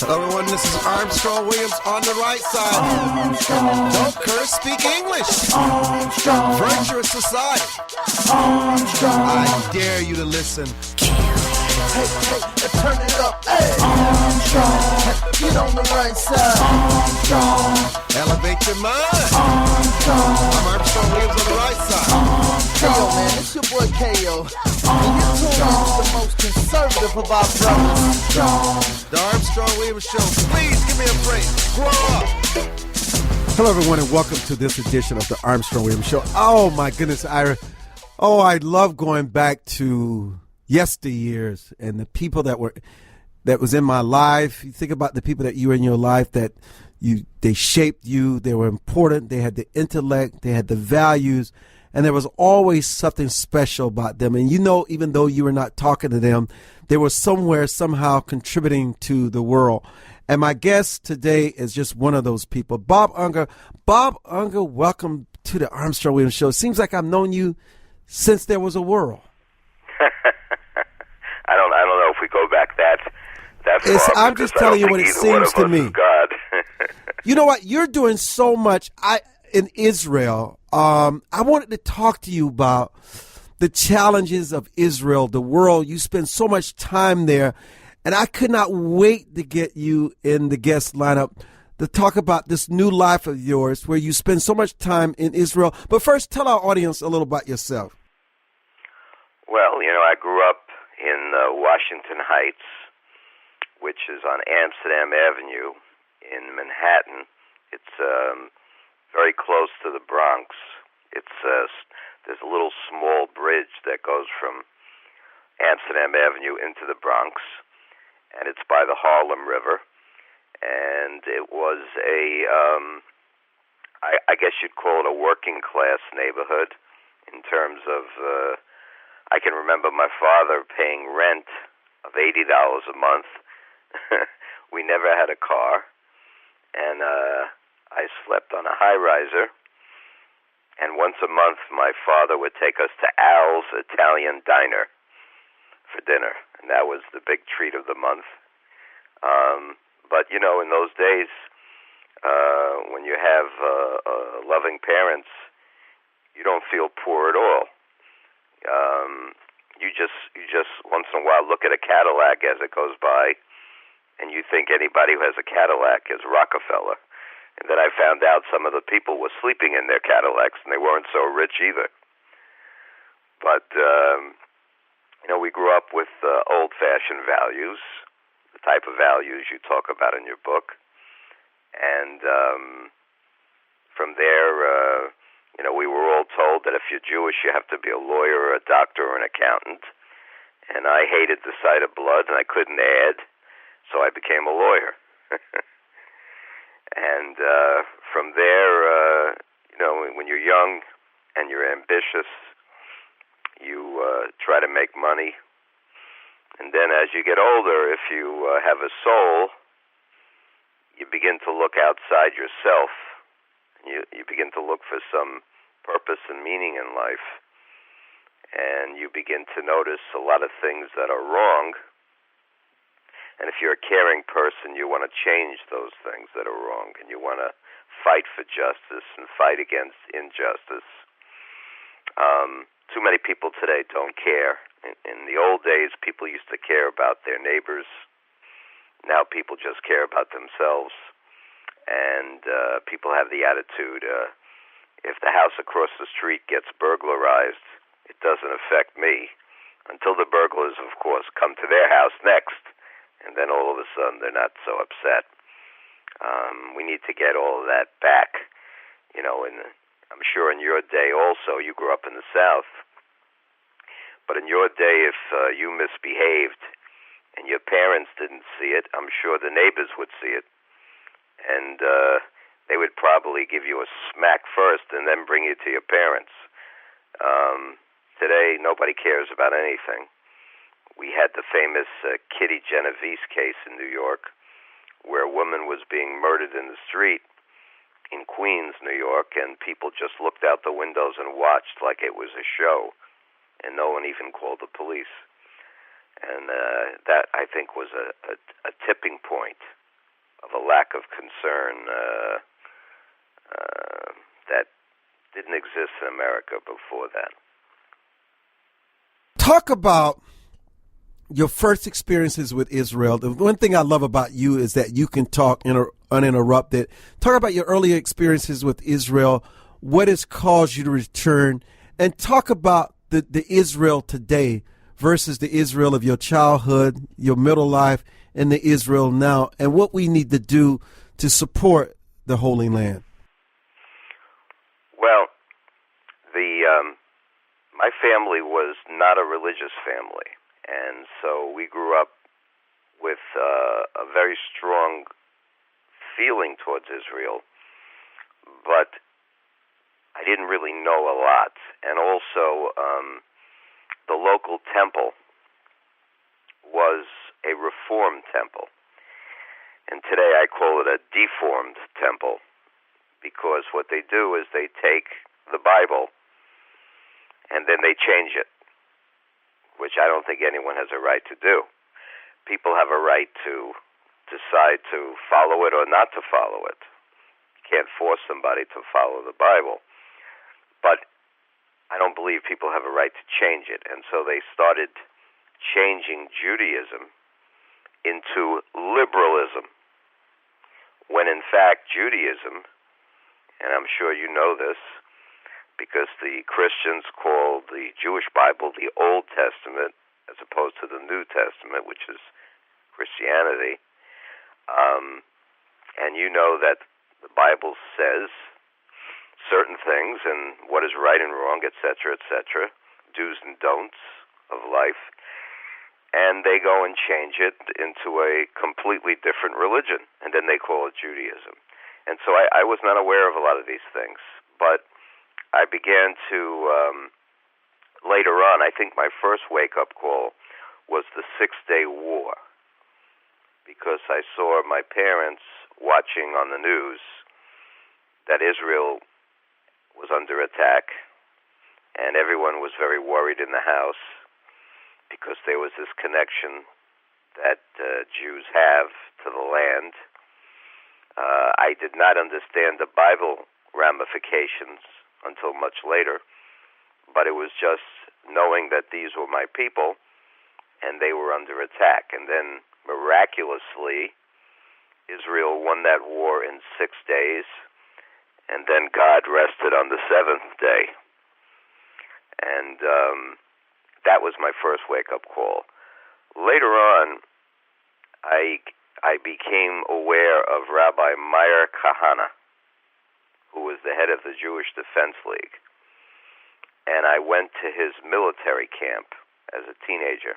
Hello, everyone. This is Armstrong Williams on the right side. Armstrong. Don't curse, speak English. Armstrong. Virtuous society. Armstrong. I dare you to listen. Hey, turn it up. Hey. Armstrong. Get on the right side. Armstrong. Elevate your mind. Armstrong. I'm Armstrong Williams on the right side. Yo, man, it's your boy K.O. And you're tuned into the most conservative of our brothers. Armstrong. The Armstrong Williams Show. Please give me a break. Grow up. Hello, everyone, and welcome to this edition of the Armstrong Williams Show. Oh, my goodness, Ira. Oh, I love going back to yesteryears and the people that was in my life. You think about the people that you were in your life that they shaped you. They were important. They had the intellect. They had the values. And there was always something special about them. And you know, even though you were not talking to them, they were somewhere, somehow contributing to the world. And my guest today is just one of those people, Bob Unger. Bob Unger, welcome to the Armstrong Williams Show. It seems like I've known you since there was a world. I don't know if we go back that far. I'm just telling you what it seems to me. God. You know what? You're doing so much in Israel. I wanted to talk to you about the challenges of Israel, the world. You spend so much time there, and I could not wait to get you in the guest lineup to talk about this new life of yours where you spend so much time in Israel. But first, tell our audience a little about yourself. Well, I grew up in Washington Heights, which is on Amsterdam Avenue in Manhattan. It's very close to the Bronx. There's a little small bridge that goes from Amsterdam Avenue into the Bronx, and it's by the Harlem River. And it was I guess you'd call it a working class neighborhood in terms of, I can remember my father paying rent of $80 a month. We never had a car, and I slept on a high-riser, and once a month my father would take us to Al's Italian Diner for dinner, and that was the big treat of the month. But, in those days, when you have loving parents, you don't feel poor at all. You just once in a while look at a Cadillac as it goes by, and you think anybody who has a Cadillac is Rockefeller. And then I found out some of the people were sleeping in their Cadillacs, and they weren't so rich either. But, we grew up with old-fashioned values, the type of values you talk about in your book. And from there, we were all told that if you're Jewish, you have to be a lawyer or a doctor or an accountant. And I hated the sight of blood, and I couldn't add, so I became a lawyer. And from there, when you're young and you're ambitious, you try to make money. And then as you get older, if you have a soul, you begin to look outside yourself. You begin to look for some purpose and meaning in life. And you begin to notice a lot of things that are wrong. And if you're a caring person, you want to change those things that are wrong, and you want to fight for justice and fight against injustice. Too many people today don't care. In the old days, people used to care about their neighbors. Now people just care about themselves. And people have the attitude, if the house across the street gets burglarized, it doesn't affect me. Until the burglars, of course, come to their house next. And then all of a sudden they're not so upset. We need to get all of that back. And I'm sure in your day also, you grew up in the South. But in your day, if you misbehaved and your parents didn't see it, I'm sure the neighbors would see it. And they would probably give you a smack first and then bring you to your parents. Today, nobody cares about anything. We had the famous Kitty Genovese case in New York, where a woman was being murdered in the street in Queens, New York, and people just looked out the windows and watched like it was a show, and no one even called the police. And that, I think, was a tipping point lack of concern that didn't exist in America before that. Talk about your first experiences with Israel. The one thing I love about you is that you can talk uninterrupted. Talk about your earlier experiences with Israel, what has caused you to return, and talk about the Israel today versus the Israel of your childhood, your middle life, and the Israel now, and what we need to do to support the Holy Land. Well, my family was not a religious family, and so we grew up with a very strong feeling towards Israel, but I didn't really know a lot. And also, the local temple was a Reformed temple, and today I call it a deformed temple, because what they do is they take the Bible and then they change it, which I don't think anyone has a right to do. People have a right to decide to follow it or not to follow it. You can't force somebody to follow the Bible. But I don't believe people have a right to change it. And so they started changing Judaism into liberalism, when in fact Judaism, and I'm sure you know this, because the Christians call the Jewish Bible the Old Testament as opposed to the New Testament, which is Christianity. And you know that the Bible says certain things and what is right and wrong, etc., do's and don'ts of life, and they go and change it into a completely different religion, and then they call it Judaism. And so I was not aware of a lot of these things, but I began to, later on, I think my first wake-up call was the 6-Day War, because I saw my parents watching on the news that Israel was under attack, and everyone was very worried in the house because there was this connection that Jews have to the land. I did not understand the Bible ramifications until much later, but it was just knowing that these were my people and they were under attack. And then miraculously, Israel won that war in 6 days, and then God rested on the 7th day. And that was my first wake-up call. Later on, I became aware of Rabbi Meir Kahane, who was the head of the Jewish Defense League. And I went to his military camp as a teenager.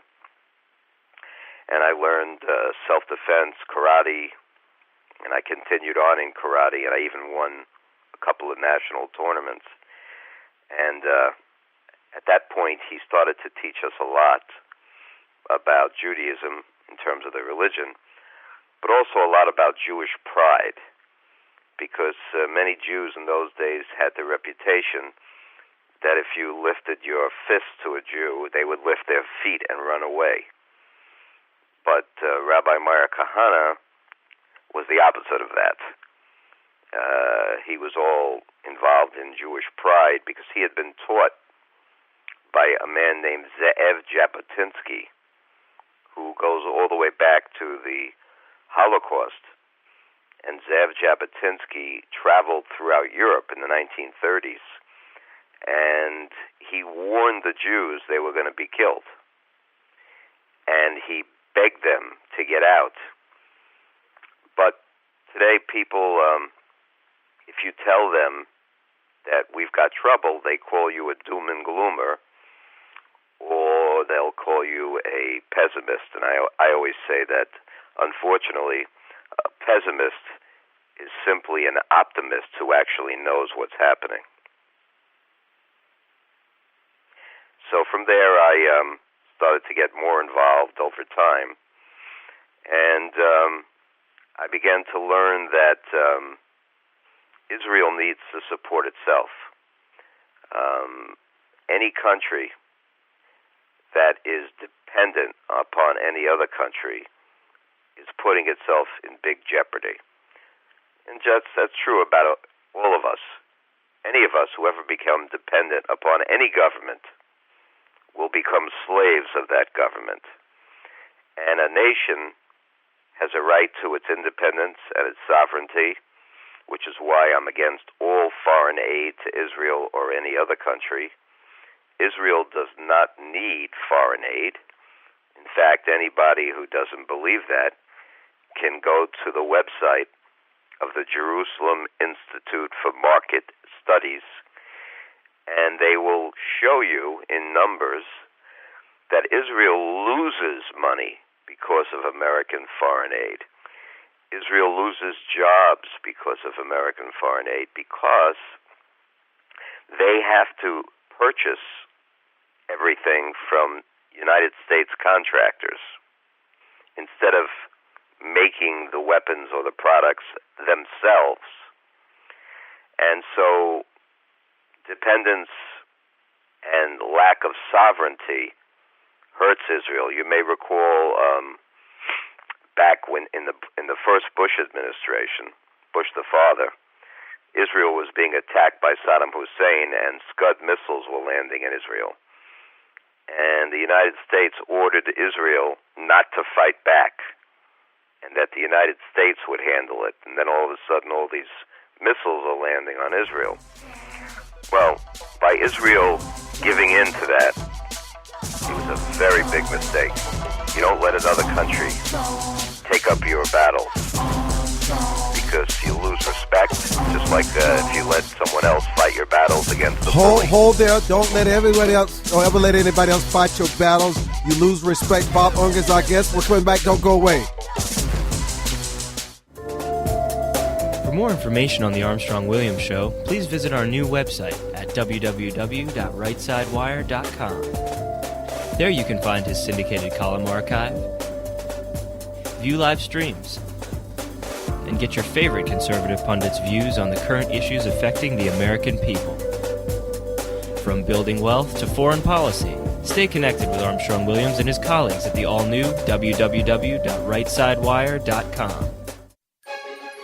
And I learned self-defense, karate, and I continued on in karate, and I even won a couple of national tournaments. And at that point, he started to teach us a lot about Judaism in terms of the religion, but also a lot about Jewish pride, because many Jews in those days had the reputation that if you lifted your fist to a Jew, they would lift their feet and run away. But Rabbi Meir Kahane was the opposite of that. He was all involved in Jewish pride because he had been taught by a man named Ze'ev Jabotinsky, who goes all the way back to the Holocaust. And Ze'ev Jabotinsky traveled throughout Europe in the 1930s, and he warned the Jews they were going to be killed. And he begged them to get out. But today people, if you tell them that we've got trouble, they call you a doom and gloomer, or they'll call you a pessimist. And I always say that, unfortunately, a pessimist is simply an optimist who actually knows what's happening. So from there, I started to get more involved over time, and I began to learn that Israel needs to support itself. Any country that is dependent upon any other country is putting itself in big jeopardy. And that's true about all of us. Any of us who ever become dependent upon any government will become slaves of that government. And a nation has a right to its independence and its sovereignty, which is why I'm against all foreign aid to Israel or any other country. Israel does not need foreign aid. In fact, anybody who doesn't believe that can go to the website of the Jerusalem Institute for Market Studies, and they will show you in numbers that Israel loses money because of American foreign aid. Israel loses jobs because of American foreign aid, because they have to purchase everything from United States contractors instead of making the weapons or the products themselves. And so dependence and lack of sovereignty hurts Israel. You may recall back when in the first Bush administration, Bush the father, Israel was being attacked by Saddam Hussein, and Scud missiles were landing in Israel. And the United States ordered Israel not to fight back, and that the United States would handle it. And then all of a sudden, all these missiles are landing on Israel. Well, by Israel giving in to that, it was a very big mistake. You don't let another country take up your battles, because you lose respect, just like if you let someone else fight your battles against the bully. Hold there. Don't let everybody else, or ever let anybody else fight your battles. You lose respect. Bob Unger's our guest. We're coming back. Don't go away. For more information on the Armstrong-Williams Show, please visit our new website at www.rightsidewire.com. There you can find his syndicated column archive, view live streams, and get your favorite conservative pundits' views on the current issues affecting the American people. From building wealth to foreign policy, stay connected with Armstrong-Williams and his colleagues at the all-new www.rightsidewire.com.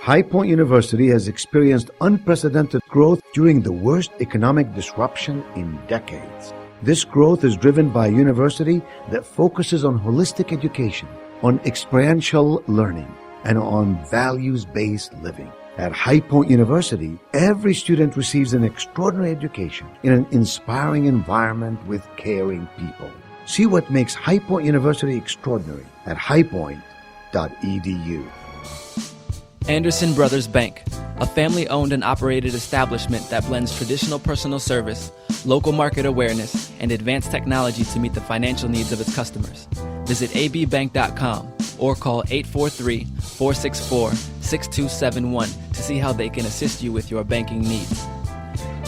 High Point University has experienced unprecedented growth during the worst economic disruption in decades. This growth is driven by a university that focuses on holistic education, on experiential learning, and on values-based living. At High Point University, every student receives an extraordinary education in an inspiring environment with caring people. See what makes High Point University extraordinary at highpoint.edu. Anderson Brothers Bank, a family-owned and operated establishment that blends traditional personal service, local market awareness, and advanced technology to meet the financial needs of its customers. Visit abbank.com or call 843-464-6271 to see how they can assist you with your banking needs.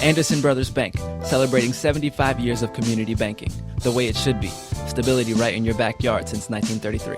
Anderson Brothers Bank, celebrating 75 years of community banking, the way it should be. Stability right in your backyard since 1933.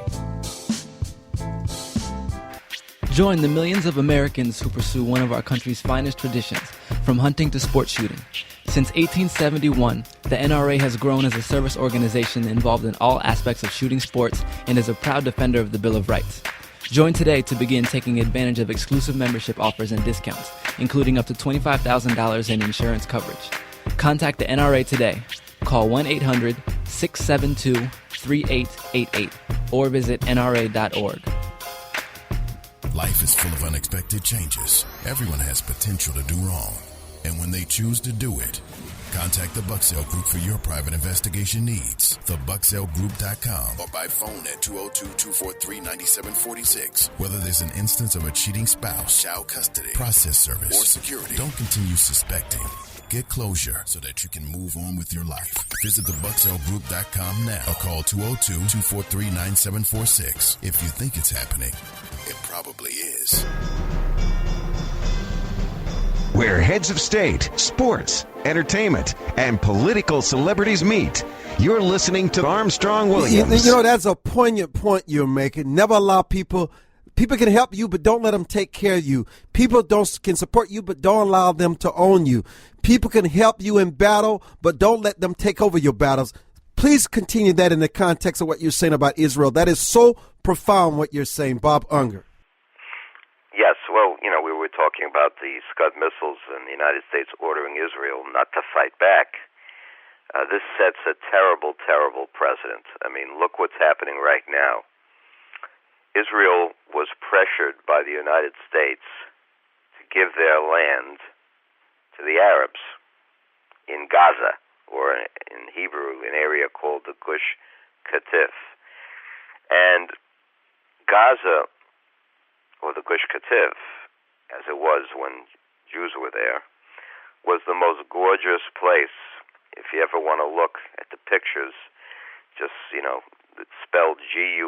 Join the millions of Americans who pursue one of our country's finest traditions, from hunting to sport shooting. Since 1871, the NRA has grown as a service organization involved in all aspects of shooting sports and is a proud defender of the Bill of Rights. Join today to begin taking advantage of exclusive membership offers and discounts, including up to $25,000 in insurance coverage. Contact the NRA today. Call 1-800-672-3888 or visit nra.org. Life is full of unexpected changes. Everyone has potential to do wrong. And when they choose to do it, contact the Bucksell Group for your private investigation needs. TheBucksellGroup.com or by phone at 202-243-9746. Whether there's an instance of a cheating spouse, child custody, process service, or security, don't continue suspecting. Get closure so that you can move on with your life. Visit TheBucksellGroup.com now or call 202-243-9746. If you think it's happening, it probably is. Where heads of state, sports, entertainment, and political celebrities meet. You're listening to Armstrong-Williams. You know, that's a poignant point you're making. Never allow people can help you, but don't let them take care of you. People can support you, but don't allow them to own you. People can help you in battle, but don't let them take over your battles. Please continue that in the context of what you're saying about Israel. That is so profound what you're saying, Bob Unger. Yes, well, we were talking about the Scud missiles and the United States ordering Israel not to fight back. This sets a terrible, terrible precedent. I mean, look what's happening right now. Israel was pressured by the United States to give their land to the Arabs in Gaza, or in Hebrew, an area called the Gush Katif. And Gaza, or the Gush Katif, as it was when Jews were there, was the most gorgeous place. If you ever want to look at the pictures, just, it's spelled Gushkatif.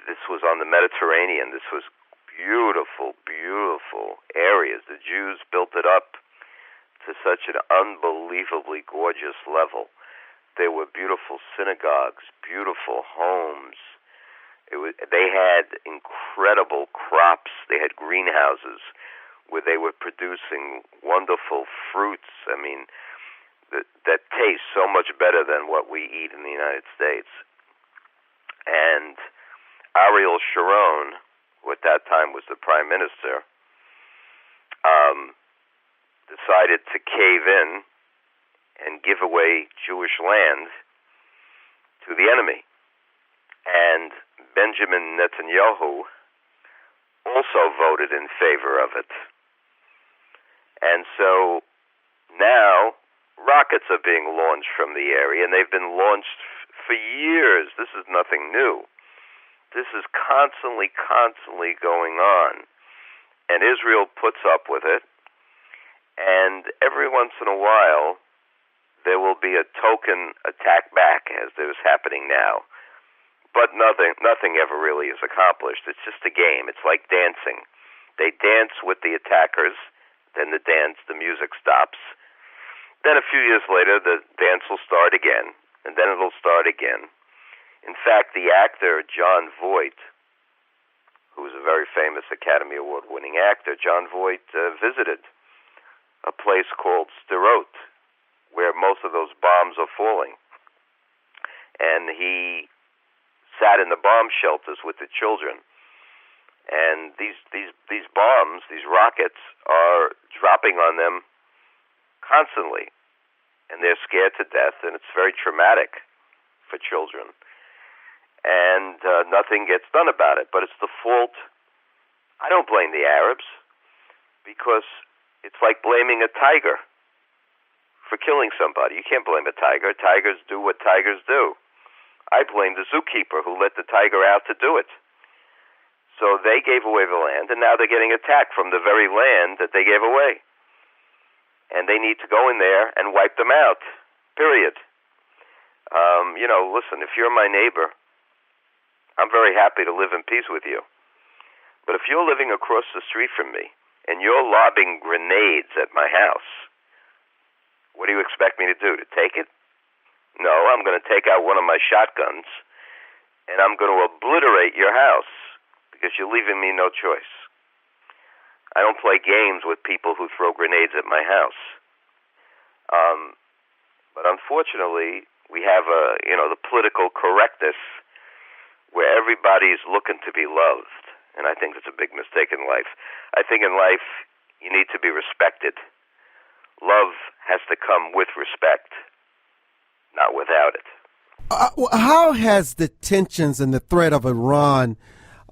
This was on the Mediterranean. This was beautiful, beautiful areas. The Jews built it up to such an unbelievably gorgeous level. There were beautiful synagogues, beautiful homes. They had incredible crops. They had greenhouses where they were producing wonderful fruits. I mean, that taste so much better than what we eat in the United States. And Ariel Sharon, who at that time was the prime minister, decided to cave in and give away Jewish land to the enemy. And Benjamin Netanyahu also voted in favor of it. And so now rockets are being launched from the area, and they've been launched for years. This is nothing new. This is constantly going on. And Israel puts up with it, and every once in a while there will be a token attack back, as there's happening now. But nothing ever really is accomplished. It's just a game. It's like dancing. They dance with the attackers, then the music stops. Then a few years later, the dance will start again, and then it'll start again. In fact, the actor Jon Voight, who was a very famous Academy Award-winning actor, Jon Voight visited a place called Sderot, where most of those bombs are falling. And he sat in the bomb shelters with the children. And these bombs, these rockets, are dropping on them constantly. And they're scared to death, and it's very traumatic for children. And nothing gets done about it. But it's the fault. I don't blame the Arabs, because it's like blaming a tiger for killing somebody. You can't blame a tiger. Tigers do what tigers do. I blame the zookeeper who let the tiger out to do it. So they gave away the land, and now they're getting attacked from the very land that they gave away. And they need to go in there and wipe them out, period. Listen, if you're my neighbor, I'm very happy to live in peace with you. But if you're living across the street from me and you're lobbing grenades at my house, what do you expect me to do, to take it? No, I'm going to take out one of my shotguns and I'm going to obliterate your house because you're leaving me no choice. I don't play games with people who throw grenades at my house. But unfortunately, we have the political correctness where everybody's looking to be loved. And I think it's a big mistake in life. I think in life, you need to be respected. Love has to come with respect, not without it. How has the tensions and the threat of Iran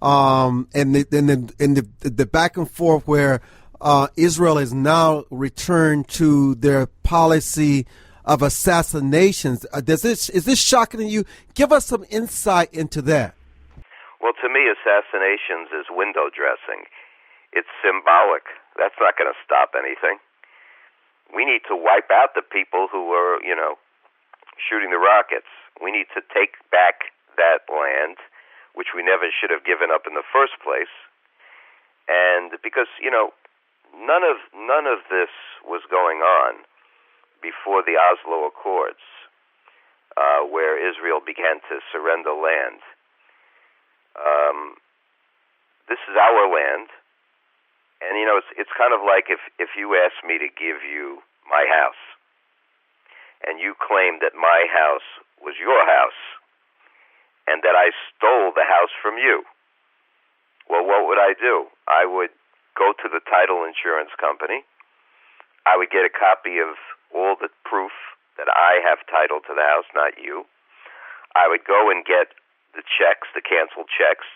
and the back and forth where Israel has now returned to their policy of assassinations, is this shocking to you? Give us some insight into that. Well, to me, assassinations is window dressing. It's symbolic. That's not going to stop anything. We need to wipe out the people who are, shooting the rockets. We need to take back that land, which we never should have given up in the first place. And because, none of this was going on before the Oslo Accords, where Israel began to surrender land. This is our land, and it's kind of like if you asked me to give you my house, and you claimed that my house was your house, and that I stole the house from you. Well, what would I do? I would go to the title insurance company. I would get a copy of all the proof that I have title to the house, not you. I would go and get the checks, the canceled checks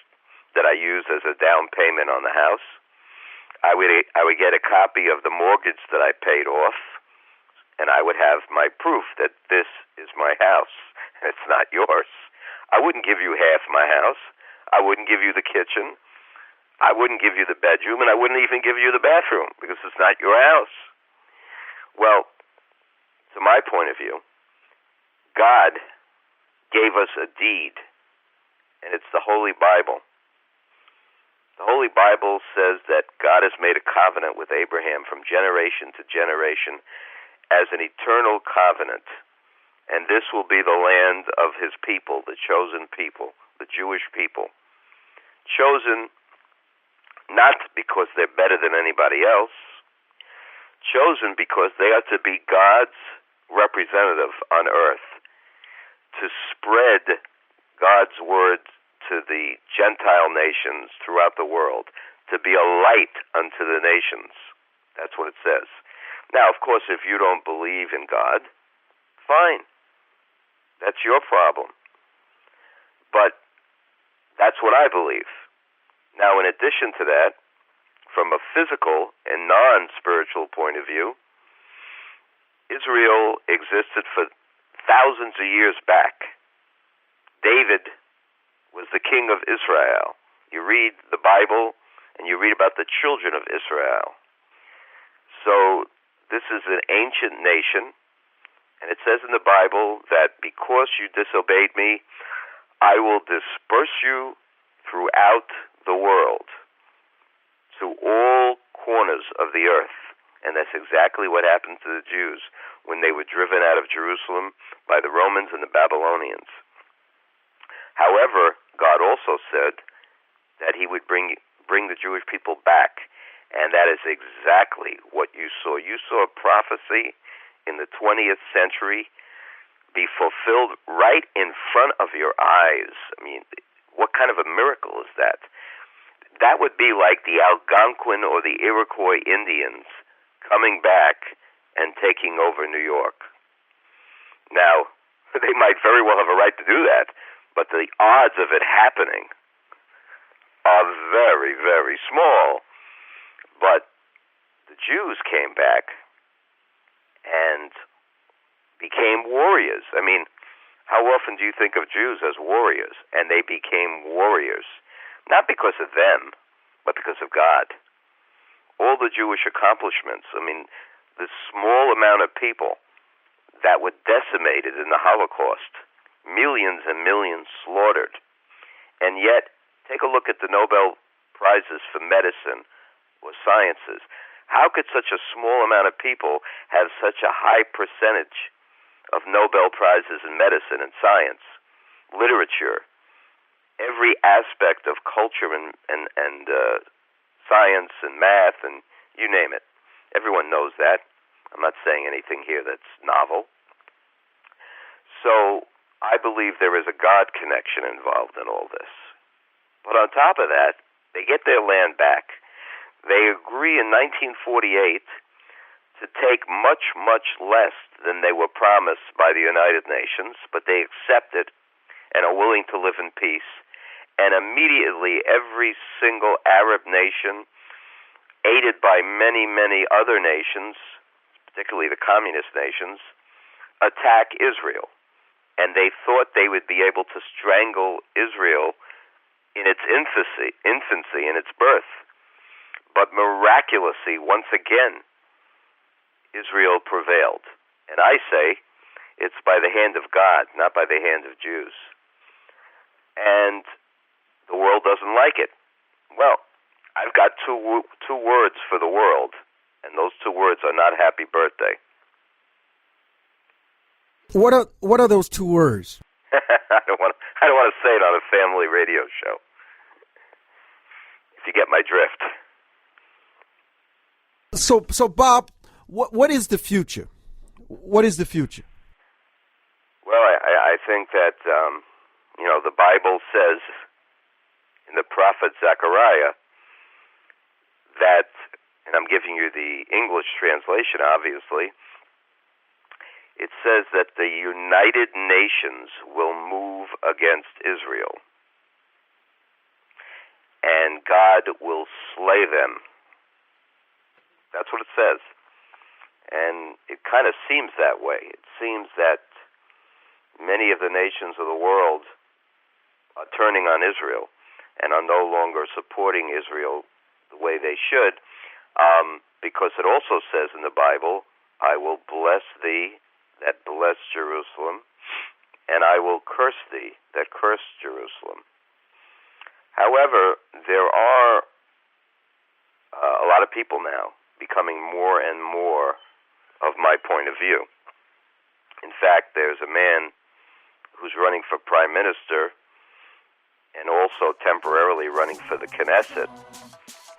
that I use as a down payment on the house. I would get a copy of the mortgage that I paid off, and I would have my proof that this is my house and it's not yours. I wouldn't give you half my house. I wouldn't give you the kitchen. I wouldn't give you the bedroom, and I wouldn't even give you the bathroom because it's not your house. Well, to my point of view, God gave us a deed, and it's the Holy Bible. The Holy Bible says that God has made a covenant with Abraham from generation to generation as an eternal covenant, and this will be the land of his people, the chosen people, the Jewish people. Chosen not because they're better than anybody else, chosen because they are to be God's representative on earth, to spread God's word to the Gentile nations throughout the world, to be a light unto the nations. That's what it says. Now, of course, if you don't believe in God, fine. That's your problem. But that's what I believe. Now, in addition to that, from a physical and non-spiritual point of view, Israel existed for thousands of years back. David was the king of Israel. You read the Bible and you read about the children of Israel. So this is an ancient nation, and it says in the Bible that because you disobeyed me, I will disperse you throughout the world to all corners of the earth. And that's exactly what happened to the Jews when they were driven out of Jerusalem by the Romans and the Babylonians. However, God also said that he would bring the Jewish people back, and that is exactly what you saw. You saw a prophecy in the 20th century be fulfilled right in front of your eyes. I mean, what kind of a miracle is that? That would be like the Algonquin or the Iroquois Indians coming back and taking over New York. Now, they might very well have a right to do that, but the odds of it happening are very, very small. But the Jews came back and became warriors. I mean, how often do you think of Jews as warriors? And they became warriors. Not because of them, but because of God. All the Jewish accomplishments, I mean, the small amount of people that were decimated in the Holocaust, millions and millions slaughtered. And yet, take a look at the Nobel Prizes for medicine or sciences. How could such a small amount of people have such a high percentage of Nobel Prizes in medicine and science, literature, every aspect of culture and science and math and you name it? Everyone knows that. I'm not saying anything here that's novel. So I believe there is a God connection involved in all this. But on top of that, they get their land back. They agree in 1948 to take much, much less than they were promised by the United Nations, but they accept it and are willing to live in peace. And immediately every single Arab nation, aided by many, many other nations, particularly the communist nations, attack Israel. And they thought they would be able to strangle Israel in its infancy, in its birth. But miraculously, once again, Israel prevailed. And I say it's by the hand of God, not by the hand of Jews. And the world doesn't like it. Well, I've got two words for the world, and those two words are not happy birthday. What are those two words? I don't want to say it on a family radio show. If you get my drift. So Bob, what is the future? What is the future? Well, I think that the Bible says in the prophet Zechariah that, and I'm giving you the English translation, obviously, it says that the United Nations will move against Israel, and God will slay them. That's what it says. And it kind of seems that way. It seems that many of the nations of the world are turning on Israel and are no longer supporting Israel the way they should, because it also says in the Bible, I will bless thee that bless Jerusalem, and I will curse thee that curse Jerusalem. However, there are a lot of people now becoming more and more of my point of view. In fact, there's a man who's running for prime minister and also temporarily running for the Knesset.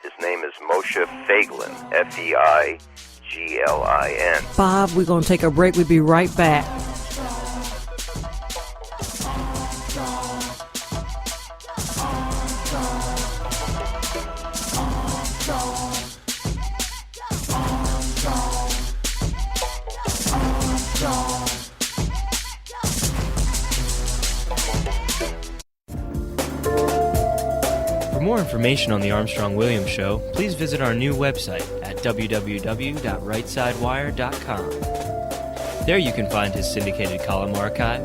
His name is Moshe Feiglin, F-E-I-G-L-I-N. Bob, we're going to take a break. We'll be right back. For more information on the Armstrong-Williams Show, please visit our new website at www.rightsidewire.com. There you can find his syndicated column archive,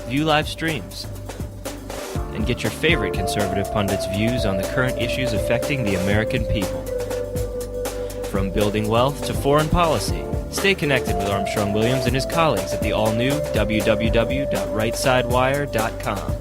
view live streams, and get your favorite conservative pundits' views on the current issues affecting the American people. From building wealth to foreign policy, stay connected with Armstrong-Williams and his colleagues at the all-new www.rightsidewire.com.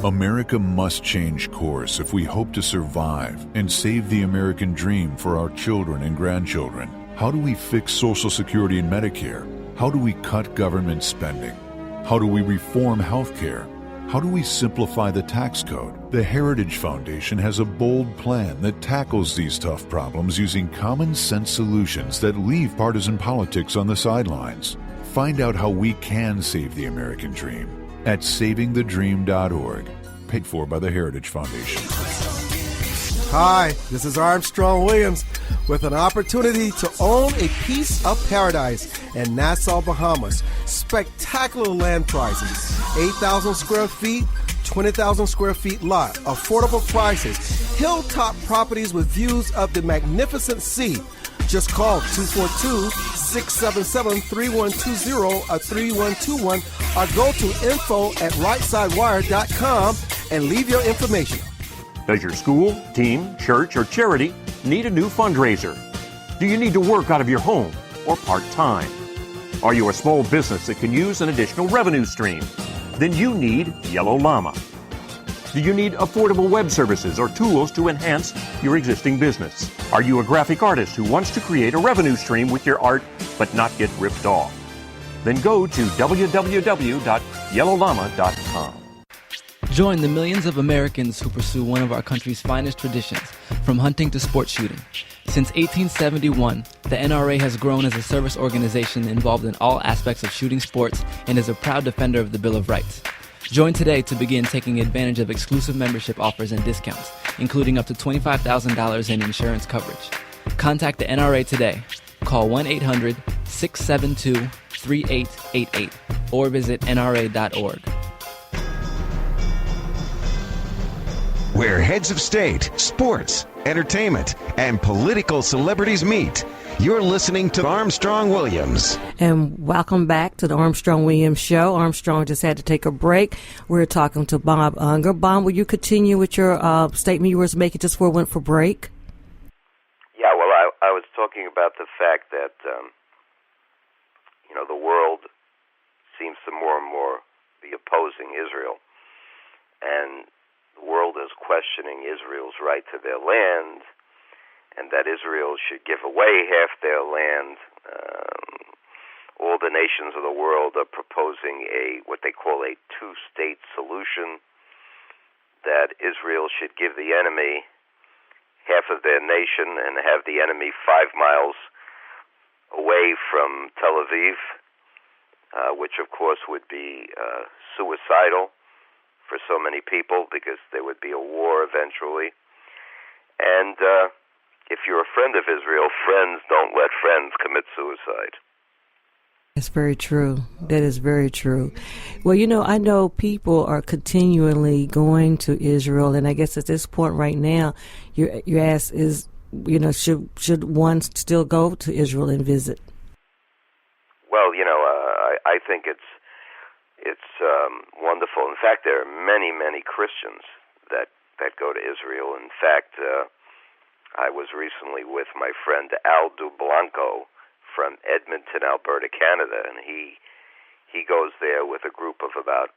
America must change course if we hope to survive and save the American dream for our children and grandchildren. How do we fix Social Security and Medicare? How do we cut government spending? How do we reform health care? How do we simplify the tax code? The Heritage Foundation has a bold plan that tackles these tough problems using common sense solutions that leave partisan politics on the sidelines. Find out how we can save the American dream at savingthedream.org, paid for by the Heritage Foundation. Hi, this is Armstrong Williams with an opportunity to own a piece of paradise in Nassau, Bahamas. Spectacular land prices, 8,000 square feet, 20,000 square feet lot, affordable prices, hilltop properties with views of the magnificent sea. Just call 242-677-3120 or 3121 or go to info@rightsidewire.com and leave your information. Does your school, team, church, or charity need a new fundraiser? Do you need to work out of your home or part-time? Are you a small business that can use an additional revenue stream? Then you need Yellow Llama. Do you need affordable web services or tools to enhance your existing business? Are you a graphic artist who wants to create a revenue stream with your art but not get ripped off? Then go to www.yellowllama.com. Join the millions of Americans who pursue one of our country's finest traditions, from hunting to sport shooting. Since 1871, the NRA has grown as a service organization involved in all aspects of shooting sports and is a proud defender of the Bill of Rights. Join today to begin taking advantage of exclusive membership offers and discounts, including up to $25,000 in insurance coverage. Contact the NRA today. Call 1-800-672-3888 or visit nra.org. Where heads of state, sports, entertainment, and political celebrities meet. You're listening to Armstrong Williams. And welcome back to the Armstrong Williams Show. Armstrong just had to take a break. We're talking to Bob Unger. Bob, will you continue with your statement you were making just before we went for break? Yeah, well, I was talking about the fact that, the world seems to more and more be opposing Israel. And the world is questioning Israel's right to their land, and that Israel should give away half their land. All the nations of the world are proposing what they call a two-state solution, that Israel should give the enemy half of their nation and have the enemy 5 miles away from Tel Aviv, which of course would be suicidal for so many people because there would be a war eventually. And if you're a friend of Israel, friends don't let friends commit suicide. That's very true. That is very true. Well, I know people are continually going to Israel, and I guess at this point right now, your ask is, should one still go to Israel and visit? Well, I think it's wonderful. In fact, there are many, many Christians that go to Israel. In fact, I was recently with my friend Al Dublanco from Edmonton, Alberta, Canada, and he goes there with a group of about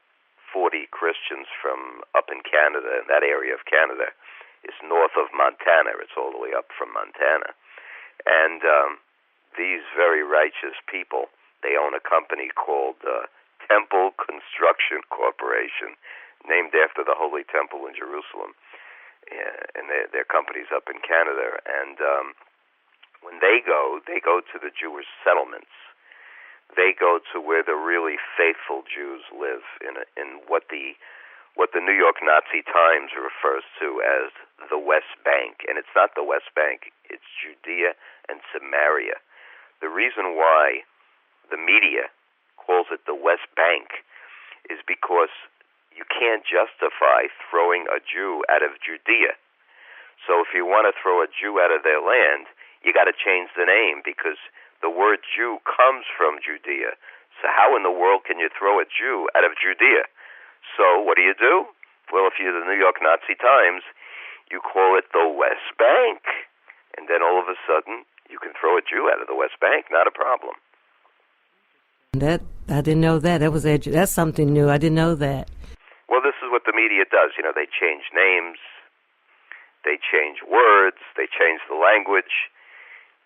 40 Christians from up in Canada, and that area of Canada is north of Montana. It's all the way up from Montana. And these very righteous people, they own a company called Temple Construction Corporation, named after the Holy Temple in Jerusalem. And their company's up in Canada. And when they go to the Jewish settlements. They go to where the really faithful Jews live in what the New York Nazi Times refers to as the West Bank. And it's not the West Bank, it's Judea and Samaria. The reason why the media calls it the West Bank is because you can't justify throwing a Jew out of Judea. So if you want to throw a Jew out of their land, you got to change the name because the word Jew comes from Judea. So how in the world can you throw a Jew out of Judea? So what do? Well, if you're the New York Nazi Times, you call it the West Bank. And then all of a sudden, you can throw a Jew out of the West Bank. Not a problem. That I didn't know that. That's something new. I didn't know that. Well, this is what the media does. They change names, they change words, they change the language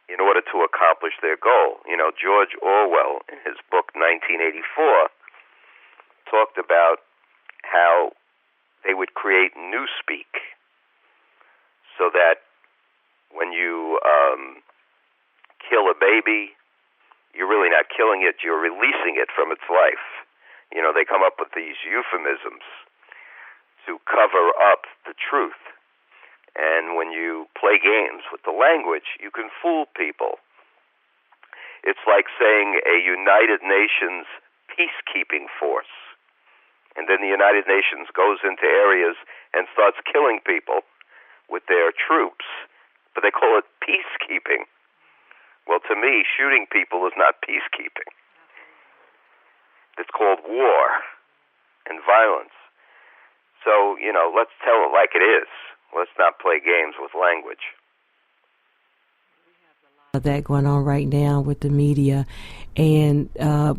in order to accomplish their goal. George Orwell, in his book 1984, talked about how they would create newspeak so that when you kill a baby, you're really not killing it, you're releasing it from its life. They come up with these euphemisms to cover up the truth. And when you play games with the language, you can fool people. It's like saying a United Nations peacekeeping force. And then the United Nations goes into areas and starts killing people with their troops. But they call it peacekeeping. Well, to me, shooting people is not peacekeeping. It's called war and violence. So, let's tell it like it is. Let's not play games with language. That going on right now with the media, and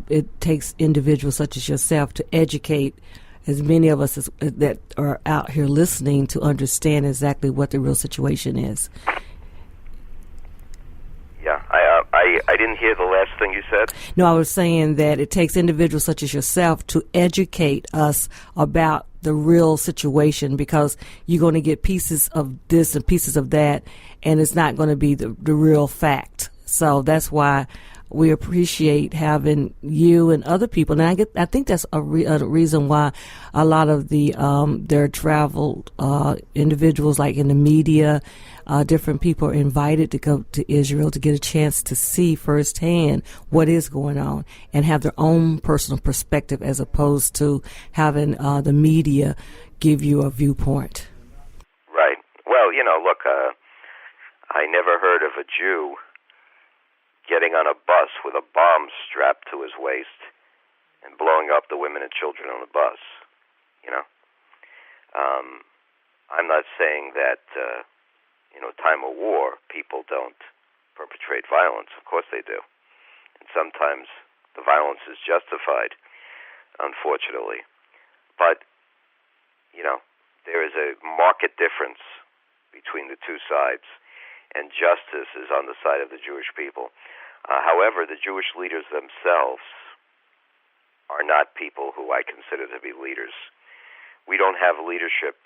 it takes individuals such as yourself to educate as many of us that are out here listening to understand exactly what the real situation is. Yeah, I didn't hear the last thing you said. No, I was saying that it takes individuals such as yourself to educate us about the real situation, because you're going to get pieces of this and pieces of that, and it's not going to be the real fact. So that's why we appreciate having you and other people. And I think that's a reason why a lot of their traveled individuals, like in the media, different people are invited to go to Israel to get a chance to see firsthand what is going on and have their own personal perspective, as opposed to having the media give you a viewpoint. Right. Well, look, I never heard of a Jew getting on a bus with a bomb strapped to his waist and blowing up the women and children on the bus. I'm not saying that time of war people don't perpetrate violence. Of course they do, and sometimes the violence is justified, unfortunately. But there is a marked difference between the two sides, and justice is on the side of the Jewish people. However, the Jewish leaders themselves are not people who I consider to be leaders. We don't have leadership,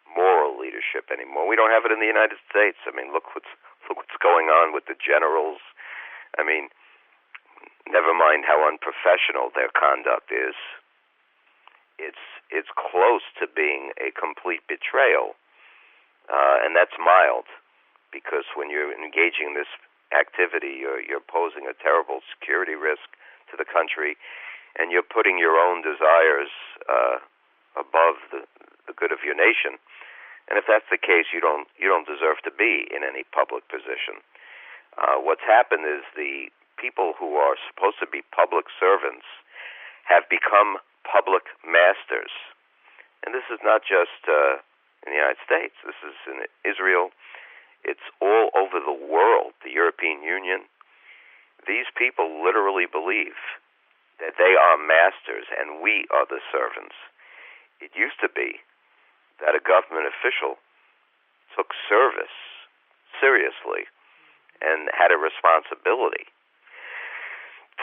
moral leadership anymore. We don't have it in the United States. I mean, look what's going on with the generals. I mean, never mind how unprofessional their conduct is. it's close to being a complete betrayal, and that's mild, because when you're engaging in this activity, you're posing a terrible security risk to the country, and you're putting your own desires above the good of your nation. And if that's the case, you don't deserve to be in any public position. What's happened is the people who are supposed to be public servants have become public masters. And this is not just in the United States. This is in Israel. It's all over the world, the European Union. These people literally believe that they are masters and we are the servants. It used to be that a government official took service seriously and had a responsibility.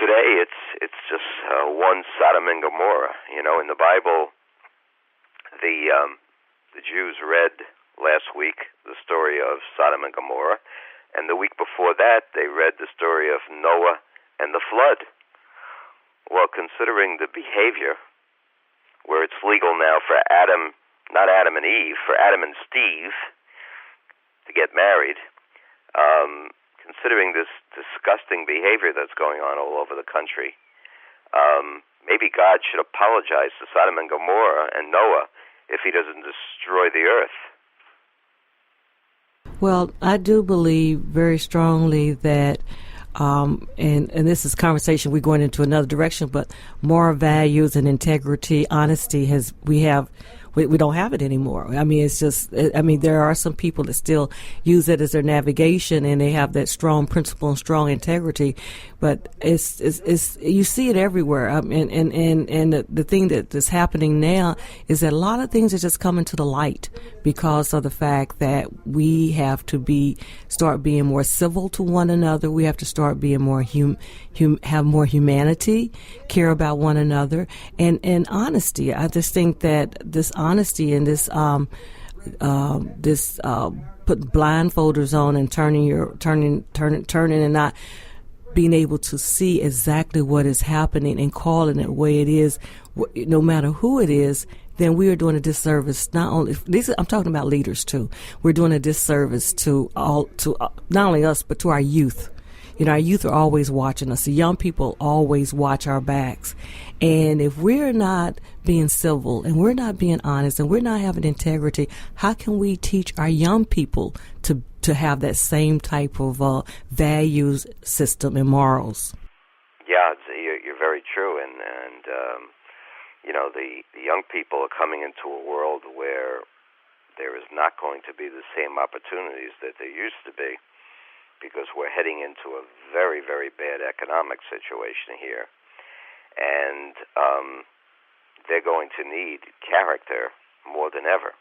Today, it's just one Sodom and Gomorrah. You know, in the Bible, the Jews read last week the story of Sodom and Gomorrah, and the week before that, they read the story of Noah and the flood. Well, considering the behavior, where it's legal now for not Adam and Eve, for Adam and Steve to get married, considering this disgusting behavior that's going on all over the country, maybe God should apologize to Sodom and Gomorrah and Noah if he doesn't destroy the earth. Well, I do believe very strongly that, and this is conversation, we're going into another direction, but moral values and integrity, honesty, we don't have it anymore. I mean, it's just, there are some people that still use it as their navigation, and they have that strong principle and strong integrity, but it's you see it everywhere. And the thing that is happening now is that a lot of things are just coming to the light because of the fact that we have to start being more civil to one another. We have to start being more have more humanity, care about one another, and honesty. I just think that this honesty and this put blindfolders on and turning and not being able to see exactly what is happening and calling it the way it is, no matter who it is, then we are doing a disservice. Not only I'm talking about leaders too. We're doing a disservice to not only us but to our youth. You know, our youth are always watching us. The young people always watch our backs. And if we're not being civil and we're not being honest and we're not having integrity, how can we teach our young people to have that same type of values system and morals? Yeah, you're very true. And you know, the young people are coming into a world where there is not going to be the same opportunities that there used to be, because we're heading into a very, very bad economic situation here. And they're going to need character more than ever,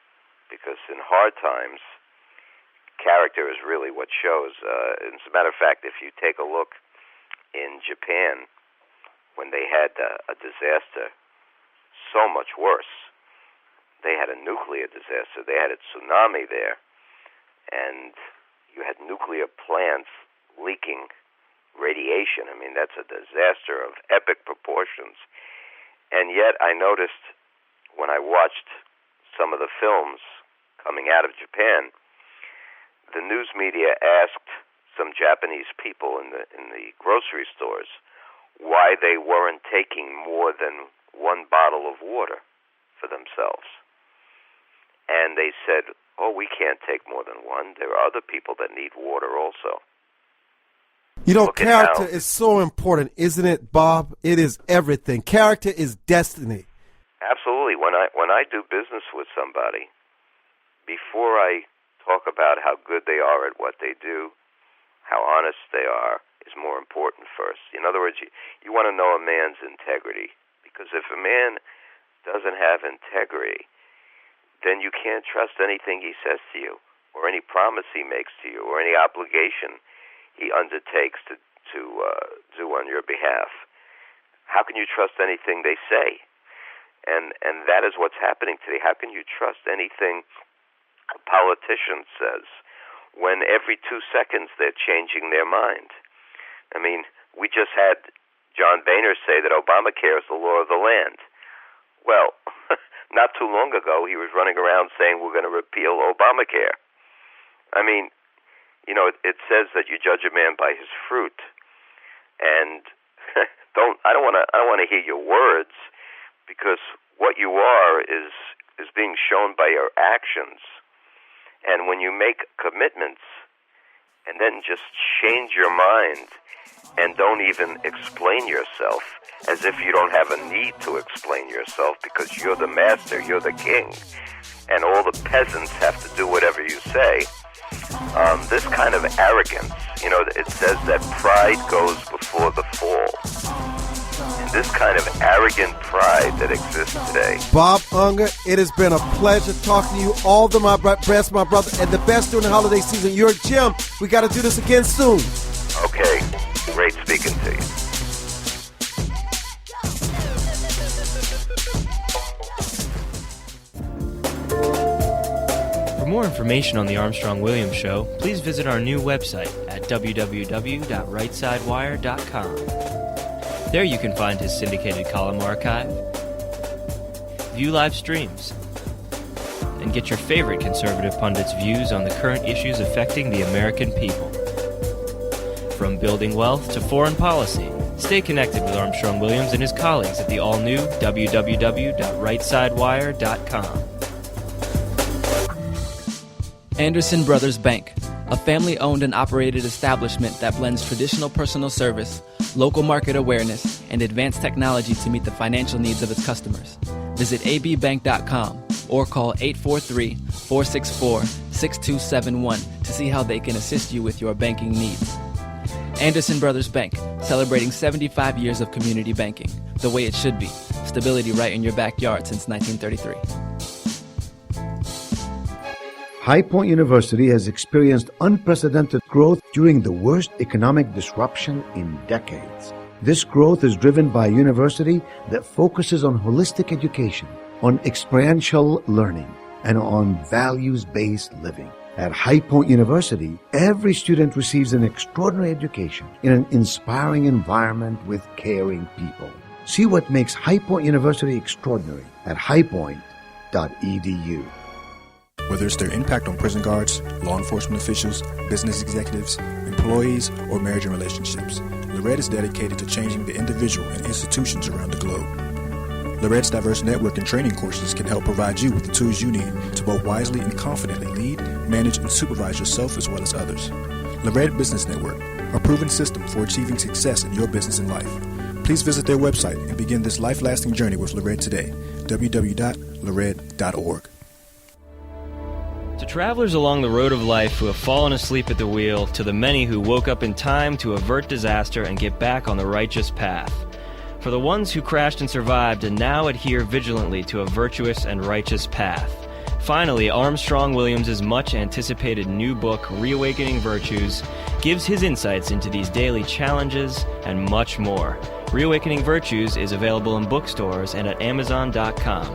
because in hard times, character is really what shows. As a matter of fact, if you take a look in Japan, when they had a disaster so much worse, they had a nuclear disaster. They had a tsunami there, and you had nuclear plants leaking radiation. I mean, that's a disaster of epic proportions. And yet I noticed when I watched some of the films coming out of Japan, the news media asked some Japanese people in the grocery stores why they weren't taking more than one bottle of water for themselves. And they said, oh, we can't take more than one. There are other people that need water also. You know, character is so important, isn't it, Bob? It is everything. Character is destiny. Absolutely. When I do business with somebody, before I talk about how good they are at what they do, how honest they are, is more important first. In other words, you want to know a man's integrity, because if a man doesn't have integrity, then you can't trust anything he says to you, or any promise he makes to you, or any obligation he undertakes to do on your behalf. How can you trust anything they say? And that is what's happening today. How can you trust anything a politician says when every 2 seconds they're changing their mind? I mean, we just had John Boehner say that Obamacare is the law of the land. Well, not too long ago, he was running around saying we're going to repeal Obamacare. I mean, you know, it says that you judge a man by his fruit, and I don't want to hear your words, because what you are is being shown by your actions. And when you make commitments and then just change your mind and don't even explain yourself, as if you don't have a need to explain yourself because you're the master, you're the king, and all the peasants have to do whatever you say. This kind of arrogance, you know, it says that pride goes before the fall. And this kind of arrogant pride that exists today. Bob Unger, it has been a pleasure talking to you. All the best, my brother, and the best during the holiday season. You're Jim. We got to do this again soon. Okay. Great speaking to you. For more information on the Armstrong-Williams Show, please visit our new website at www.rightsidewire.com. There you can find his syndicated column archive, view live streams, and get your favorite conservative pundits' views on the current issues affecting the American people. From building wealth to foreign policy, stay connected with Armstrong-Williams and his colleagues at the all-new www.rightsidewire.com. Anderson Brothers Bank, a family-owned and operated establishment that blends traditional personal service, local market awareness, and advanced technology to meet the financial needs of its customers. Visit abbank.com or call 843-464-6271 to see how they can assist you with your banking needs. Anderson Brothers Bank, celebrating 75 years of community banking, the way it should be. Stability right in your backyard since 1933. High Point University has experienced unprecedented growth during the worst economic disruption in decades. This growth is driven by a university that focuses on holistic education, on experiential learning, and on values-based living. At High Point University, every student receives an extraordinary education in an inspiring environment with caring people. See what makes High Point University extraordinary at highpoint.edu. Whether it's their impact on prison guards, law enforcement officials, business executives, employees, or marriage and relationships, Lorette is dedicated to changing the individual and institutions around the globe. Lorette's diverse network and training courses can help provide you with the tools you need to both wisely and confidently lead, manage, and supervise yourself as well as others. Lorette Business Network, a proven system for achieving success in your business and life. Please visit their website and begin this life-lasting journey with Lorette today, www.lorette.org. To travelers along the road of life who have fallen asleep at the wheel, to the many who woke up in time to avert disaster and get back on the righteous path. For the ones who crashed and survived and now adhere vigilantly to a virtuous and righteous path. Finally, Armstrong-Williams' much-anticipated new book, Reawakening Virtues, gives his insights into these daily challenges and much more. Reawakening Virtues is available in bookstores and at Amazon.com.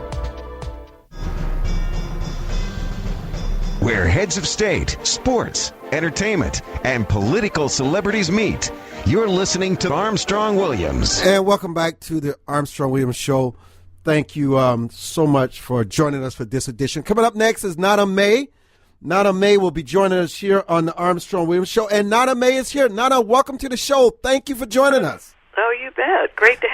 Where heads of state, sports, entertainment, and political celebrities meet. You're listening to Armstrong-Williams. And welcome back to the Armstrong-Williams Show. Thank you so much for joining us for this edition. Coming up next is Nina May. Nina May will be joining us here on the Armstrong-Williams Show. And Nina May is here. Nina, welcome to the show. Thank you for joining us. Oh, you bet. Great to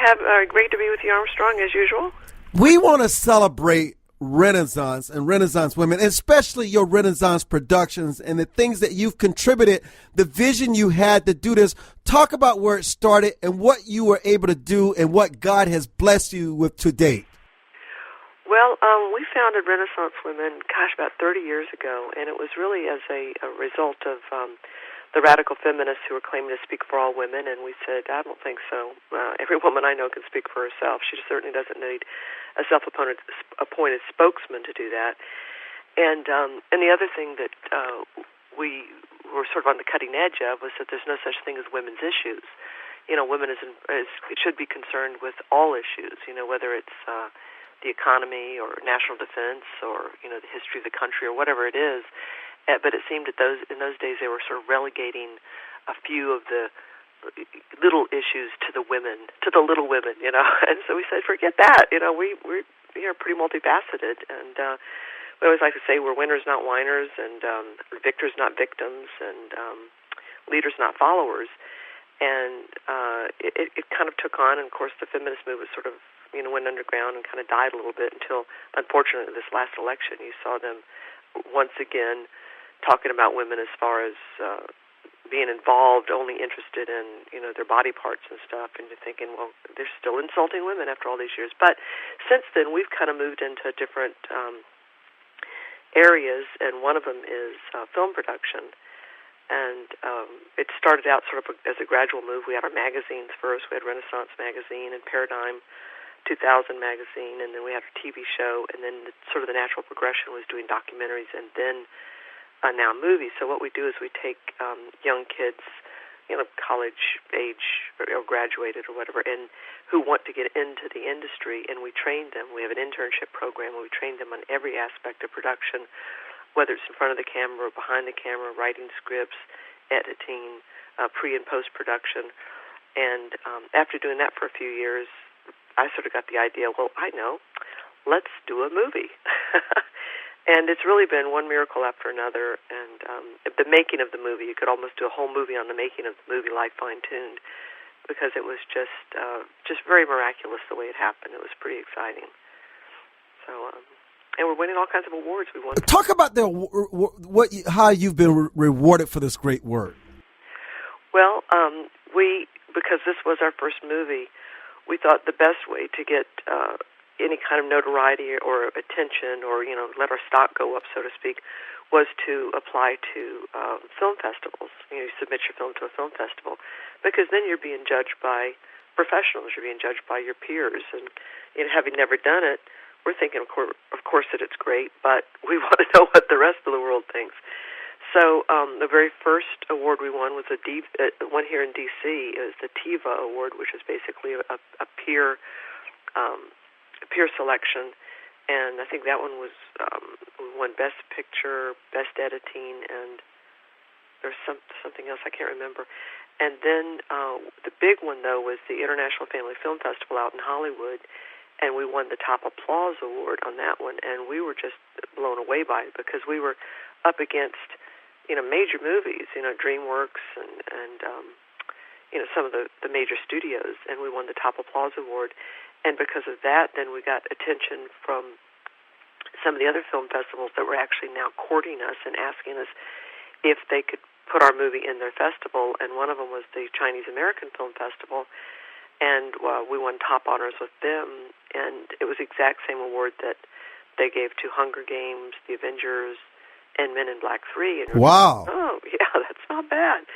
be with you, Armstrong, as usual. We want to celebrate Renaissance and Renaissance women, especially your Renaissance productions and the things that you've contributed, the vision you had to do this. Talk about where it started and what you were able to do and what God has blessed you with to date. Well, we founded Renaissance Women, about 30 years ago, and it was really as a result of the radical feminists who were claiming to speak for all women, and we said, I don't think so. Every woman I know can speak for herself. She certainly doesn't need a self-appointed spokesman to do that. And the other thing that we were sort of on the cutting edge of was that there's no such thing as women's issues. You know, women it should be concerned with all issues, you know, whether it's the economy or national defense or, you know, the history of the country or whatever it is. But it seemed that in those days they were sort of relegating a few of the little issues to the little women, you know. And so we said, forget that. You know, we're pretty multifaceted. And we always like to say we're winners, not whiners, and victors, not victims, and leaders, not followers. And it kind of took on, and of course the feminist movement sort of went underground and kind of died a little bit until, unfortunately, this last election you saw them once again talking about women as far as being involved, only interested in their body parts and stuff, and you're thinking, well, they're still insulting women after all these years. But since then, we've kind of moved into different areas, and one of them is film production. And it started out sort of as a gradual move. We had our magazines first. We had Renaissance Magazine and Paradigm 2000 Magazine, and then we had our TV show, and then sort of the natural progression was doing documentaries and then now movies. So what we do is we take young kids, college age or graduated or whatever, and who want to get into the industry, and we train them. We have an internship program where we train them on every aspect of production, whether it's in front of the camera or behind the camera, writing scripts, editing, pre- and post-production. And after doing that for a few years, I sort of got the idea, well, I know, let's do a movie. And it's really been one miracle after another. And the making of the movie, you could almost do a whole movie on the making of the movie, like Fine-Tuned, because it was just very miraculous the way it happened. It was pretty exciting. So, and we're winning all kinds of awards. We won. Talk about how you've been rewarded for this great work. Well, because this was our first movie, we thought the best way to get any kind of notoriety or attention or, let our stock go up, so to speak, was to apply to film festivals. You submit your film to a film festival, because then you're being judged by professionals. You're being judged by your peers. And having never done it, we're thinking, of course, that it's great, but we want to know what the rest of the world thinks. So the very first award we won was one here in D.C. It was the TIVA Award, which is basically a peer selection, and I think that one was we won Best Picture, Best Editing, and there's something else I can't remember. And then the big one, though, was the International Family Film Festival out in Hollywood, and we won the Top Applause Award on that one, and we were just blown away by it because we were up against major movies, DreamWorks and some of the major studios, and we won the Top Applause Award. And because of that, then we got attention from some of the other film festivals that were actually now courting us and asking us if they could put our movie in their festival. And one of them was the Chinese American Film Festival, and we won top honors with them. And it was the exact same award that they gave to Hunger Games, The Avengers, and Men in Black 3. And wow. Oh, yeah, that's not bad.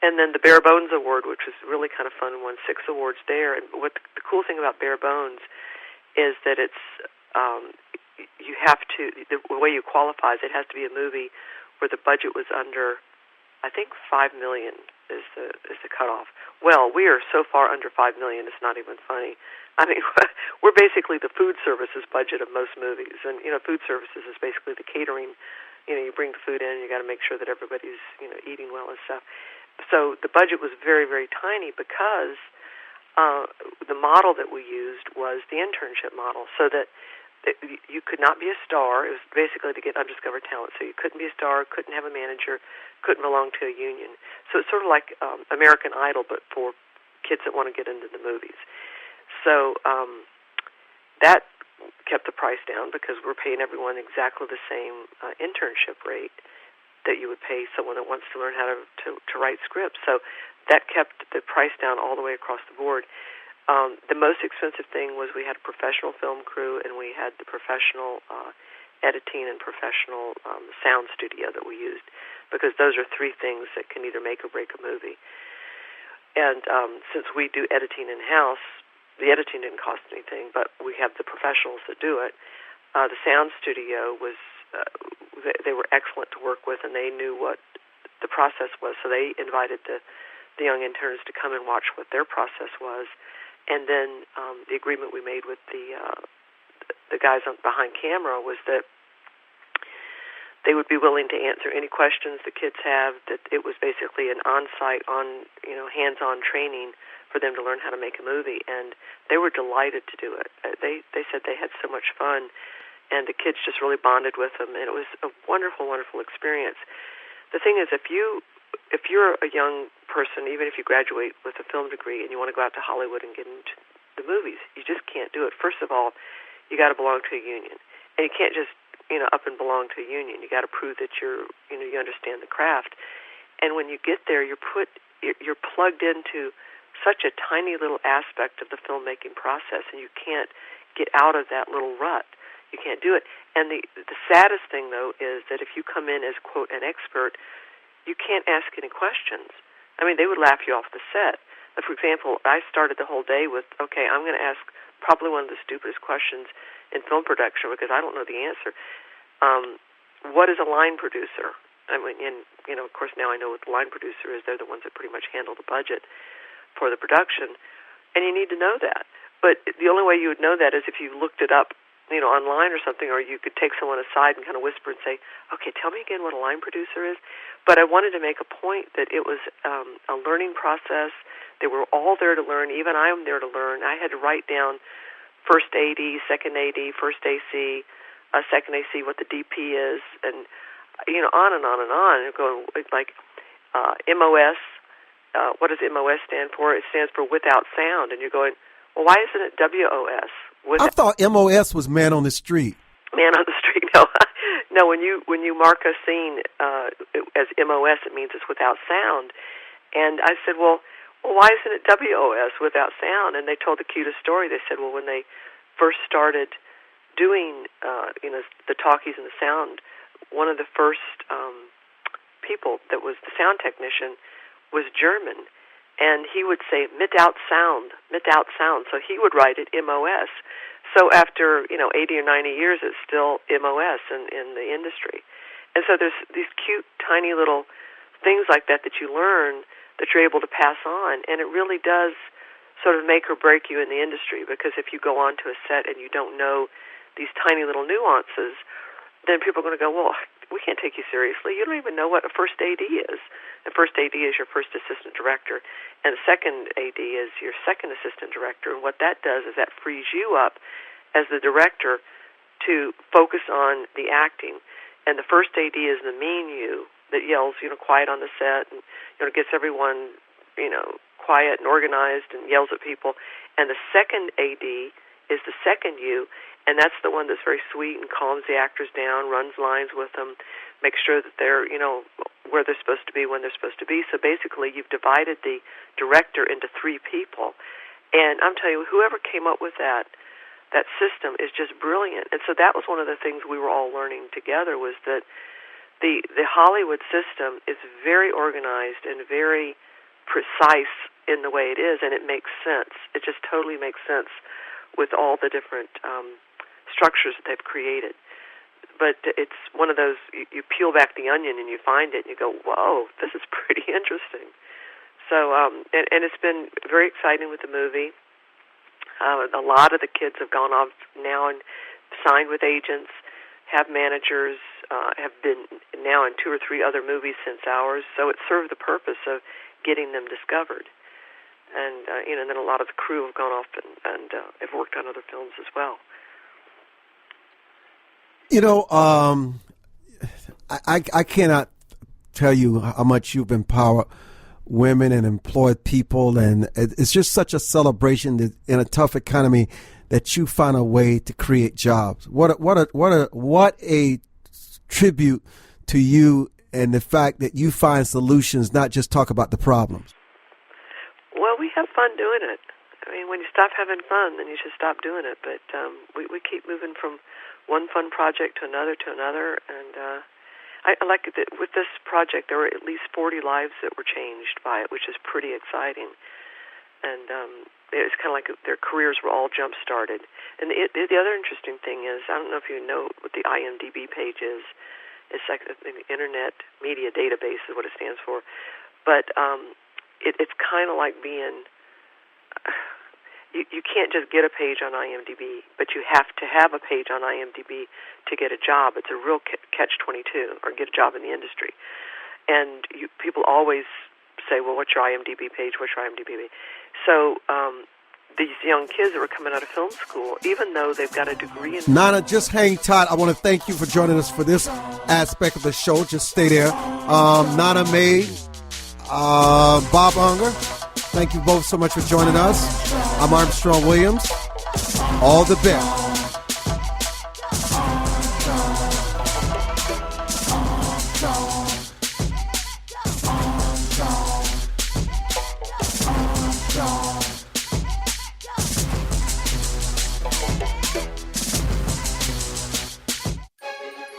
And then the Bare Bones Award, which was really kind of fun, won 6 awards there. And what the cool thing about Bare Bones is that it's you have to, the way you qualify is it has to be a movie where the budget was under, I think, $5 million is the cutoff. Well, we are so far under $5 million, it's not even funny. I mean, we're basically the food services budget of most movies, and food services is basically the catering. You bring the food in, you got to make sure that everybody's eating well and stuff. So the budget was very, very tiny because the model that we used was the internship model, so that you could not be a star. It was basically to get undiscovered talent. So you couldn't be a star, couldn't have a manager, couldn't belong to a union. So it's sort of like American Idol, but for kids that want to get into the movies. So that kept the price down because we're paying everyone exactly the same internship rate that you would pay someone that wants to learn how to write scripts. So that kept the price down all the way across the board. The most expensive thing was we had a professional film crew, and we had the professional editing and professional sound studio that we used, because those are 3 things that can either make or break a movie. And since we do editing in-house, the editing didn't cost anything, but we have the professionals that do it. The sound studio was they were excellent to work with, and they knew what the process was, so they invited the young interns to come and watch what their process was. And then the agreement we made with the guys behind camera was that they would be willing to answer any questions the kids have, that it was basically an on-site, hands-on training for them to learn how to make a movie, and they were delighted to do it. They said they had so much fun, and the kids just really bonded with them, and it was a wonderful, wonderful experience. The thing is, if you're a young person, even if you graduate with a film degree and you want to go out to Hollywood and get into the movies, you just can't do it. First of all, you got to belong to a union, and you can't just up and belong to a union. You got to prove that you understand the craft. And when you get there, you're plugged into such a tiny little aspect of the filmmaking process, and you can't get out of that little rut. You can't do it. And the saddest thing, though, is that if you come in as, quote, an expert, you can't ask any questions. I mean, they would laugh you off the set. For example, I started the whole day with, okay, I'm going to ask probably one of the stupidest questions in film production because I don't know the answer. What is a line producer? I mean, of course, now I know what the line producer is. They're the ones that pretty much handle the budget for the production, and you need to know that. But the only way you would know that is if you looked it up, online or something, or you could take someone aside and kind of whisper and say, okay, tell me again what a line producer is. But I wanted to make a point that it was a learning process. They were all there to learn. Even I am there to learn. I had to write down first AD, second AD, first AC, second AC, what the DP is, and on and on and on. And going like MOS. What does MOS stand for? It stands for without sound. And you're going, well, why isn't it WOS? I thought MOS was man on the street. Man on the street. No. When you mark a scene as MOS, it means it's without sound. And I said, well, why isn't it WOS, without sound? And they told the cutest story. They said, well, when they first started doing the talkies and the sound, one of the first people that was the sound technician was German, and he would say mit-out sound. So he would write it MOS. So after 80 or 90 years, it's still MOS in the industry. And so there's these cute, tiny little things like that you learn that you're able to pass on, and it really does sort of make or break you in the industry, because if you go onto a set and you don't know these tiny little nuances, then people are going to go, well, we can't take you seriously. You don't even know what a first AD is. The first AD is your first assistant director, and the second AD is your second assistant director. And what that does is that frees you up as the director to focus on the acting. And the first AD is the mean you that yells, quiet on the set, and gets everyone, quiet and organized and yells at people. And the second AD is the second you, and that's the one that's very sweet and calms the actors down, runs lines with them, makes sure that they're, where they're supposed to be, when they're supposed to be. So basically, you've divided the director into three people. And I'm telling you, whoever came up with that system is just brilliant. And so that was one of the things we were all learning together, was that the Hollywood system is very organized and very precise in the way it is, and it makes sense. It just totally makes sense with all the different structures that they've created. But it's one of those, you peel back the onion and you find it and you go, whoa, this is pretty interesting. So, and it's been very exciting with the movie. A lot of the kids have gone off now and signed with agents, have managers, have been now in 2 or 3 other movies since ours. So it served the purpose of getting them discovered. And, and then a lot of the crew have gone off and have worked on other films as well. I cannot tell you how much you've empowered women and employed people, and it's just such a celebration that in a tough economy that you find a way to create jobs. What a tribute to you and the fact that you find solutions, not just talk about the problems. Well, we have fun doing it. I mean, when you stop having fun, then you should stop doing it. But we keep moving from one fun project to another, and I like it that with this project there were at least 40 lives that were changed by it, which is pretty exciting. And it's kind of like their careers were all jump-started. And the other interesting thing is, I don't know if you know what the IMDb page is. It's like the Internet Media Database is what it stands for. But it's kind of like being... you can't just get a page on IMDb, but you have to have a page on IMDb to get a job. It's a real catch-22, or get a job in the industry. And people always say, well, what's your IMDb page? What's your IMDb page? So these young kids that were coming out of film school, even though they've got a degree in... Nana, just hang tight. I want to thank you for joining us for this aspect of the show. Just stay there. Nina May, Bob Unger, thank you both so much for joining us. I'm Armstrong Williams. All the best.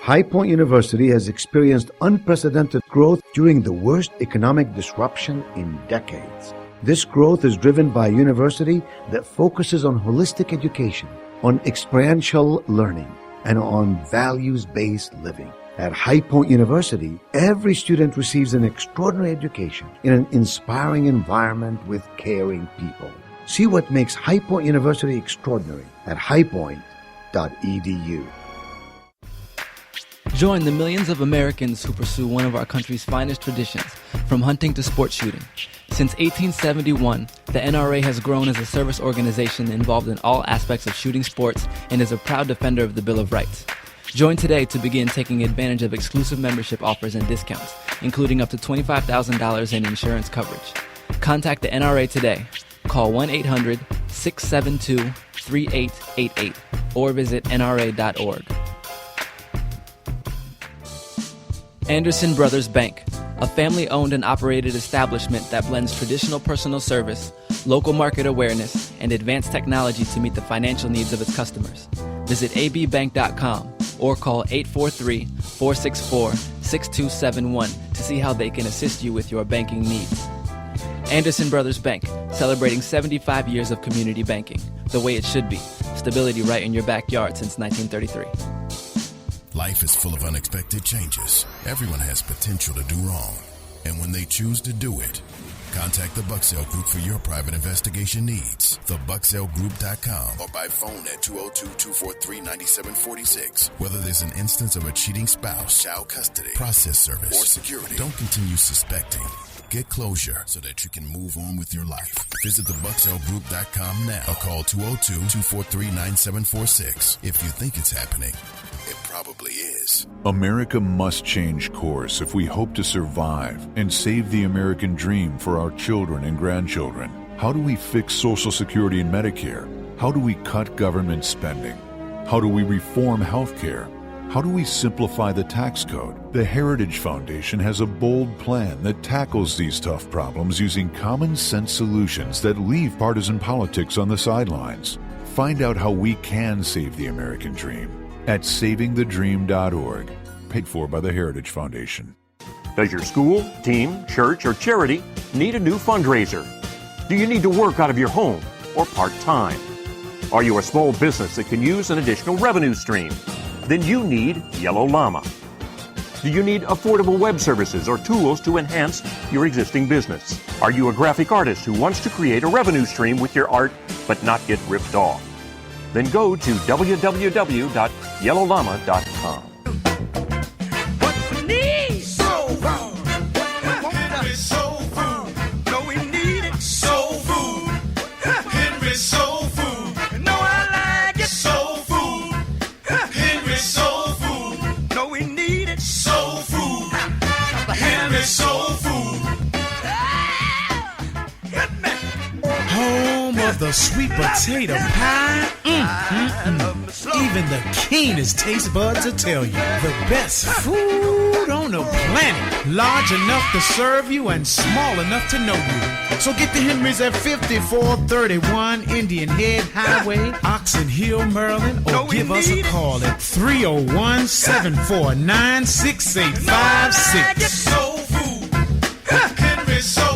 High Point University has experienced unprecedented growth during the worst economic disruption in decades. This growth is driven by a university that focuses on holistic education, on experiential learning, and on values-based living. At High Point University, every student receives an extraordinary education in an inspiring environment with caring people. See what makes High Point University extraordinary at highpoint.edu. Join the millions of Americans who pursue one of our country's finest traditions, from hunting to sport shooting. Since 1871, the NRA has grown as a service organization involved in all aspects of shooting sports and is a proud defender of the Bill of Rights. Join today to begin taking advantage of exclusive membership offers and discounts, including up to $25,000 in insurance coverage. Contact the NRA today. Call 1-800-672-3888 or visit nra.org. Anderson Brothers Bank, a family-owned and operated establishment that blends traditional personal service, local market awareness, and advanced technology to meet the financial needs of its customers. Visit abbank.com or call 843-464-6271 to see how they can assist you with your banking needs. Anderson Brothers Bank, celebrating 75 years of community banking, the way it should be. Stability right in your backyard since 1933. Life is full of unexpected changes. Everyone has potential to do wrong. And when they choose to do it, contact the Bucksell Group for your private investigation needs. TheBucksellGroup.com or by phone at 202-243-9746. Whether there's an instance of a cheating spouse, child custody, process service, or security, don't continue suspecting. Get closure so that you can move on with your life. Visit TheBucksellGroup.com now or call 202-243-9746. If you think it's happening, it probably is. America must change course if we hope to survive and save the American dream for our children and grandchildren. How do we fix Social Security and Medicare? How do we cut government spending? How do we reform health care? How do we simplify the tax code? The Heritage Foundation has a bold plan that tackles these tough problems using common sense solutions that leave partisan politics on the sidelines. Find out how we can save the American dream at savingthedream.org, paid for by the Heritage Foundation. Does your school, team, church, or charity need a new fundraiser? Do you need to work out of your home or part-time? Are you a small business that can use an additional revenue stream? Then you need Yellow Llama. Do you need affordable web services or tools to enhance your existing business? Are you a graphic artist who wants to create a revenue stream with your art but not get ripped off? Then go to www.yellowllama.com. The sweet potato pie. Even the keenest taste buds will tell you the best food on the planet. Large enough to serve you and small enough to know you. So get to Henry's at 5431 Indian Head Highway, Oxon Hill, Maryland, or give us a call at 301-749-6856. Soul food. Henry's Soul